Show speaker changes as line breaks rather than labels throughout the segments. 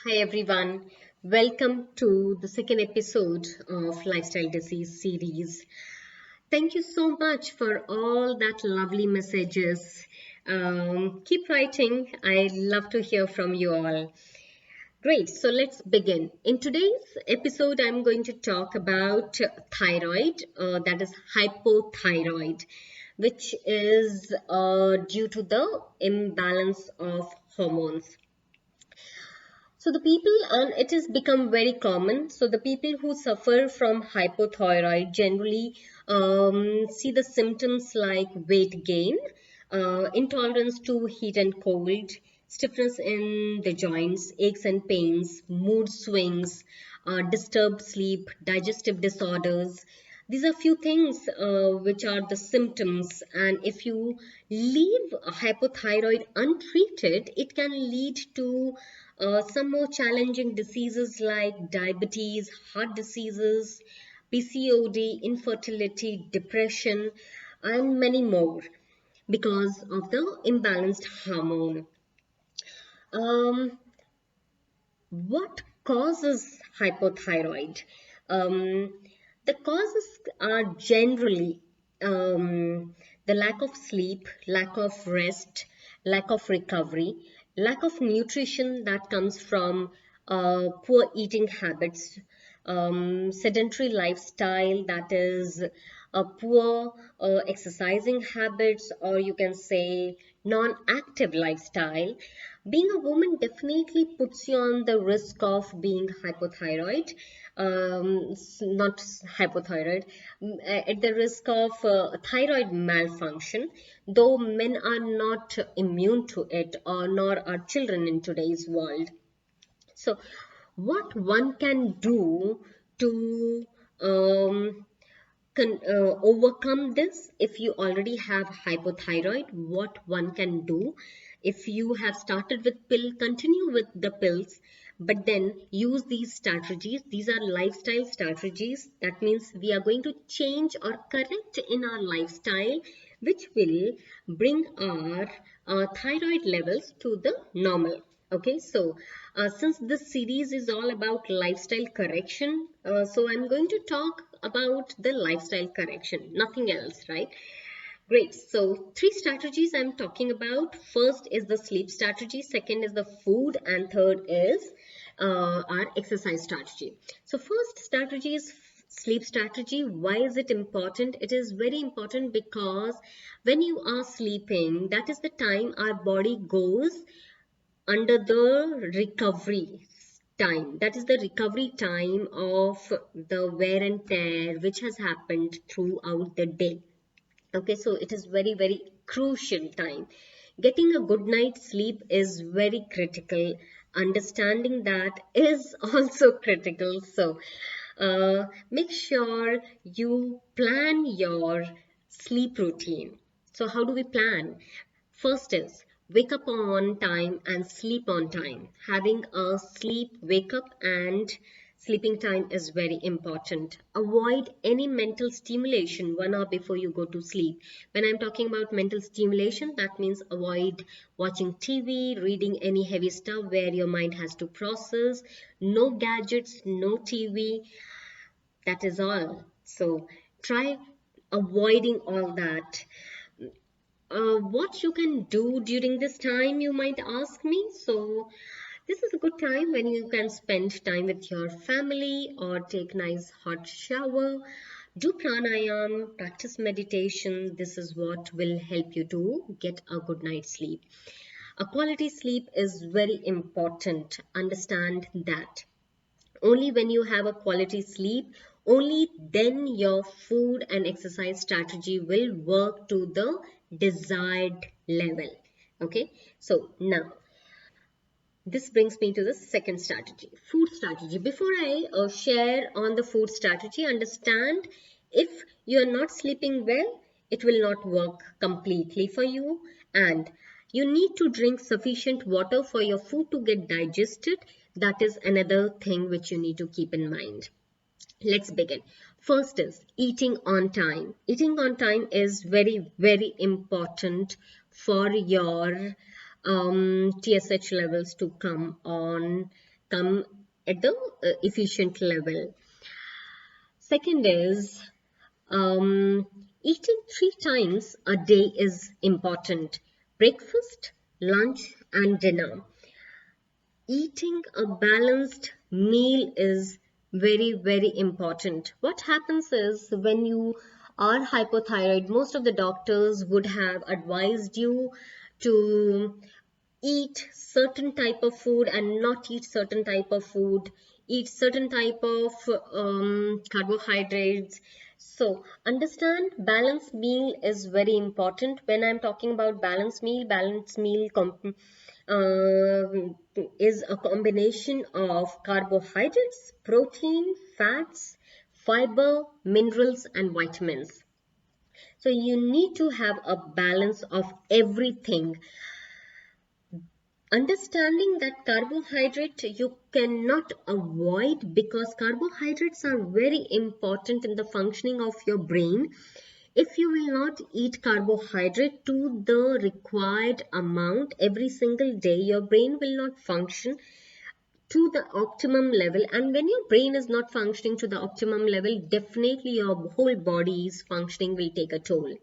Hi everyone, welcome to the second episode of Lifestyle Disease series. Thank you so much for all that lovely messages. Keep writing, I love to hear from you all. Great, so let's begin. In today's episode, I'm going to talk about thyroid, that is hypothyroid, which is due to the imbalance of hormones. So the people, and it has become very common. So the people who suffer from hypothyroid generally see the symptoms like weight gain, intolerance to heat and cold, stiffness in the joints, aches and pains, mood swings, disturbed sleep, digestive disorders. These are few things which are the symptoms, and if you leave hypothyroid untreated, it can lead to some more challenging diseases like diabetes, heart diseases, PCOD, infertility, depression, and many more because of the imbalanced hormone. Um, what causes hypothyroid? Um, the causes are generally the lack of sleep, lack of rest, lack of recovery, lack of nutrition that comes from poor eating habits, sedentary lifestyle, that is poor exercising habits, or you can say non-active lifestyle. Being a woman definitely puts you on the risk of being hypothyroid, not hypothyroid, at the risk of thyroid malfunction, though men are not immune to it, or nor are children in today's world. So, what one can do to overcome this, if you already have hypothyroid, what one can do? If you have started with pill, continue with the pills, but then use these strategies. These are lifestyle strategies. That means we are going to change or correct in our lifestyle, which will bring our thyroid levels to the normal. Okay, so since this series is all about lifestyle correction, so I'm going to talk about the lifestyle correction, nothing else, right? Great. So three strategies I'm talking about. First is the sleep strategy, second is the food, and third is our exercise strategy. So first strategy is sleep strategy. Why is it important? It is very important because when you are sleeping, that is the time our body goes under the recovery time. That is the recovery time of the wear and tear which has happened throughout the day. Okay, so it is very crucial time. Getting a good night's sleep is very critical. Understanding that is also critical. So make sure you plan your sleep routine. So how do we plan? First is wake up on time and sleep on time. Having a sleep, wake up, and sleeping time is very important. Avoid any mental stimulation 1 hour before you go to sleep. When I'm talking about mental stimulation, that means avoid watching TV, reading any heavy stuff where your mind has to process. No gadgets, no TV. That is all. So try avoiding all that. What you can do during this time, you might ask me. So this is a good time when you can spend time with your family or take nice hot shower, do pranayam, practice meditation. This is what will help you to get a good night's sleep. A quality sleep is very important. Understand that. Only when you have a quality sleep, only then your food and exercise strategy will work to the desired level. Okay, so now this brings me to the second strategy, food strategy. Before I share on the food strategy, understand, if you are not sleeping well, it will not work completely for you, and you need to drink sufficient water for your food to get digested. That is another thing which you need to keep in mind. Let's begin. First is eating on time. Eating on time is very important for your TSH levels to come on come at the efficient level. Second is um, eating 3 times a day is important. Breakfast, lunch, and dinner. Eating a balanced meal is very, very important. What happens is when you are hypothyroid, most of the doctors would have advised you to eat certain type of food and not eat certain type of food, eat certain type of carbohydrates. So understand balanced meal is very important. When I'm talking about balanced meal is a combination of carbohydrates, protein, fats, fiber, minerals, and vitamins. So you need to have a balance of everything. Understanding that carbohydrate you cannot avoid, because carbohydrates are very important in the functioning of your brain. If you will not eat carbohydrate to the required amount every single day, your brain will not function to the optimum level. And when your brain is not functioning to the optimum level, definitely your whole body's functioning will take a toll.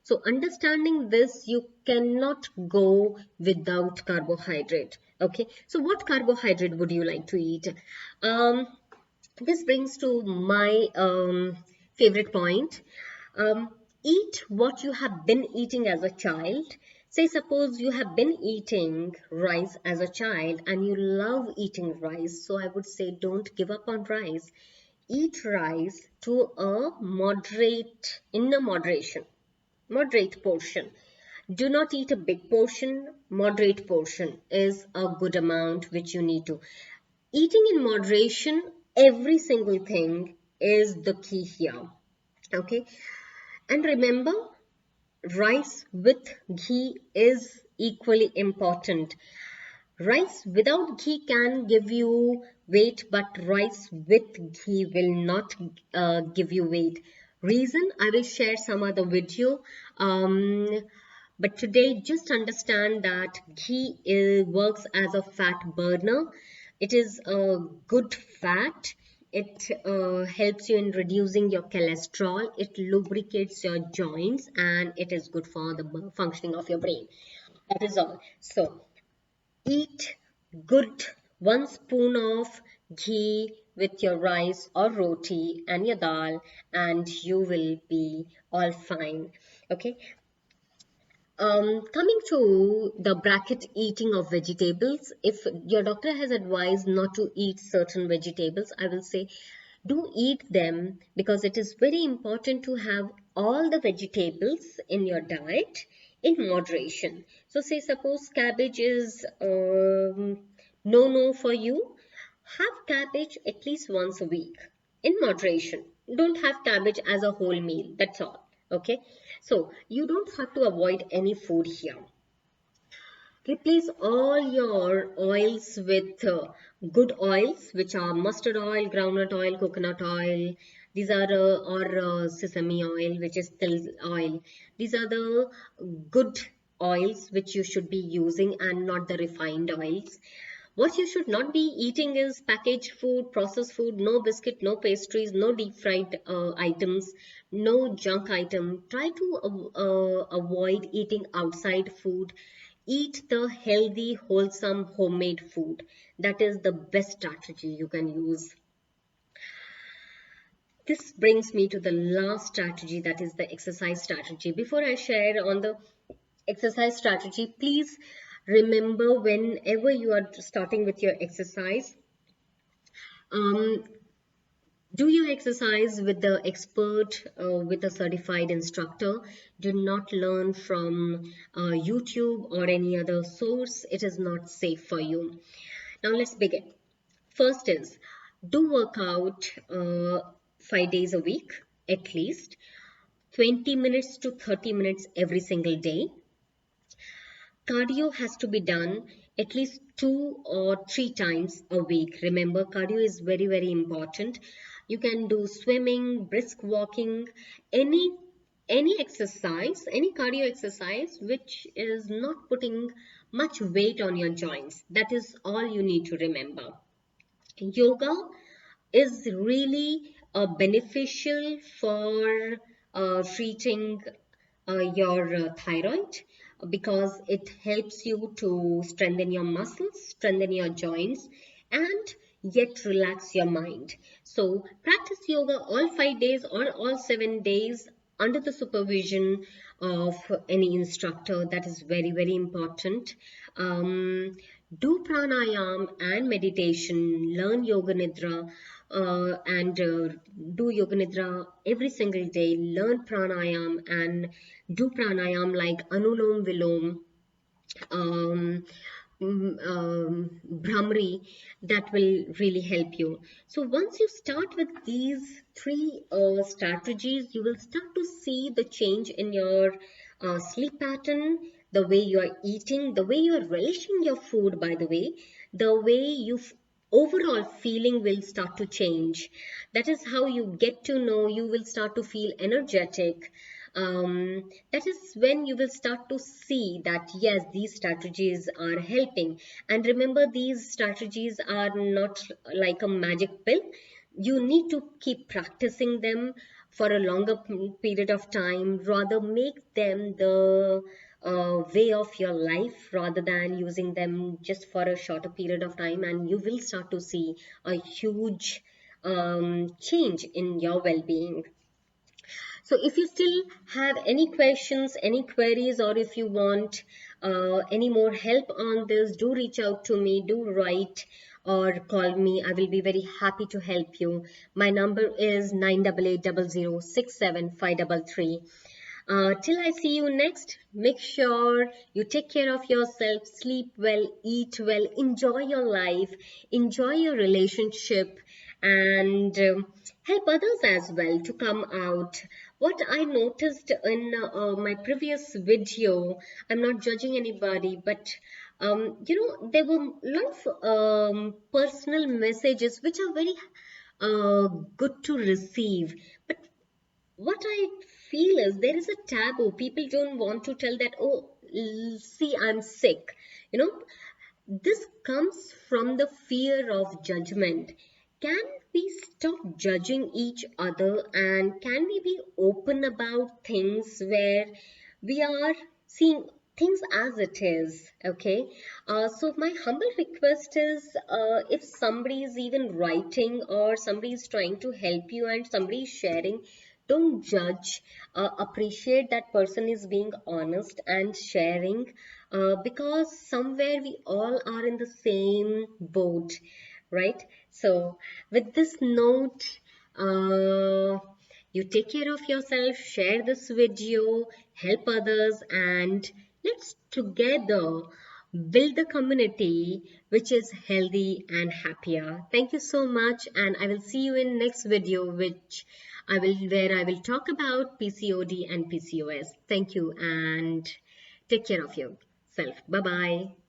So understanding this, you cannot go without carbohydrate. Okay, so what carbohydrate would you like to eat? Um, this brings to my favorite point. Um, Eat what you have been eating as a child. Say, suppose you have been eating rice as a child and you love eating rice. So I would say don't give up on rice. Eat rice to a in a moderate portion. Do not eat a big portion. Moderate portion is a good amount which you need to. Eating in moderation, every single thing is the key here. Okay. And remember, rice with ghee is equally important. Rice without ghee can give you weight, but rice with ghee will not give you weight. Reason, I will share some other video. But today, just understand that ghee works as a fat burner. It is a good fat. It helps you in reducing your cholesterol. It lubricates your joints and it is good for the functioning of your brain. That is all. So eat good 1 spoon of ghee with your rice or roti and your dal, and you will be all fine. Okay. Coming to the bracket eating of vegetables, if your doctor has advised not to eat certain vegetables, I will say do eat them, because it is very important to have all the vegetables in your diet in moderation. So say suppose cabbage is no for you, have cabbage at least once a week in moderation. Don't have cabbage as a whole meal, that's all. Okay, so you don't have to avoid any food here. Replace all your oils with good oils, which are mustard oil, groundnut oil, coconut oil. These are or sesame oil, which is still oil. These are the good oils which you should be using, and not the refined oils. What you should not be eating is packaged food, processed food, no biscuit, no pastries, no deep fried items, no junk item. Try to avoid eating outside food. Eat the healthy, wholesome, homemade food. That is the best strategy you can use. This brings me to the last strategy, that is the exercise strategy. Before I share on the exercise strategy, please remember whenever you are starting with your exercise, um, do your exercise with the expert, with a certified instructor. Do not learn from YouTube or any other source. It is not safe for you. Now let's begin. First is, do workout 5 days a week, at least 20 minutes to 30 minutes every single day. Cardio has to be done at least 2 or 3 times a week. Remember, cardio is very, very important. You can do swimming, brisk walking, any exercise, any cardio exercise which is not putting much weight on your joints. That is all you need to remember. Yoga is really beneficial for treating your thyroid, because it helps you to strengthen your muscles, strengthen your joints, and yet relax your mind. So practice yoga all 5 days or all 7 days under the supervision of any instructor. That is very, very important. Do pranayam and meditation, learn yoga nidra, and do yoga nidra every single day. Learn pranayam and do pranayam like anulom vilom, um, Brahmari. That will really help you. So once you start with these three strategies, you will start to see the change in your sleep pattern, the way you are eating, the way you are relishing your food, by the way, the way you overall feeling will start to change. That is how you get to know, you will start to feel energetic. That is when you will start to see that yes, these strategies are helping. And remember, these strategies are not like a magic pill. You need to keep practicing them for a longer period of time, rather make them the way of your life rather than using them just for a shorter period of time, and you will start to see a huge change in your well-being. So if you still have any questions, any queries, or if you want any more help on this, do reach out to me, do write or call me. I will be very happy to help you. My number is 9880067533. Till I see you next, make sure you take care of yourself, sleep well, eat well, enjoy your life, enjoy your relationship, and help others as well to come out. What I noticed in my previous video, I'm not judging anybody, but there were a lot of personal messages which are very good to receive. But what I feel is there is a taboo. People don't want to tell that, oh, see, I'm sick. You know, this comes from the fear of judgment. Can we stop judging each other, and can we be open about things where we are seeing things as it is? Okay. So my humble request is, if somebody is even writing or somebody is trying to help you and somebody is sharing, don't judge. Appreciate that person is being honest and sharing, because somewhere we all are in the same boat, right? So with this note, you take care of yourself, share this video, help others, and let's together build a community which is healthy and happier. Thank you so much, and I will see you in next video, where I will talk about PCOD and PCOS. Thank you, and take care of yourself. Bye bye.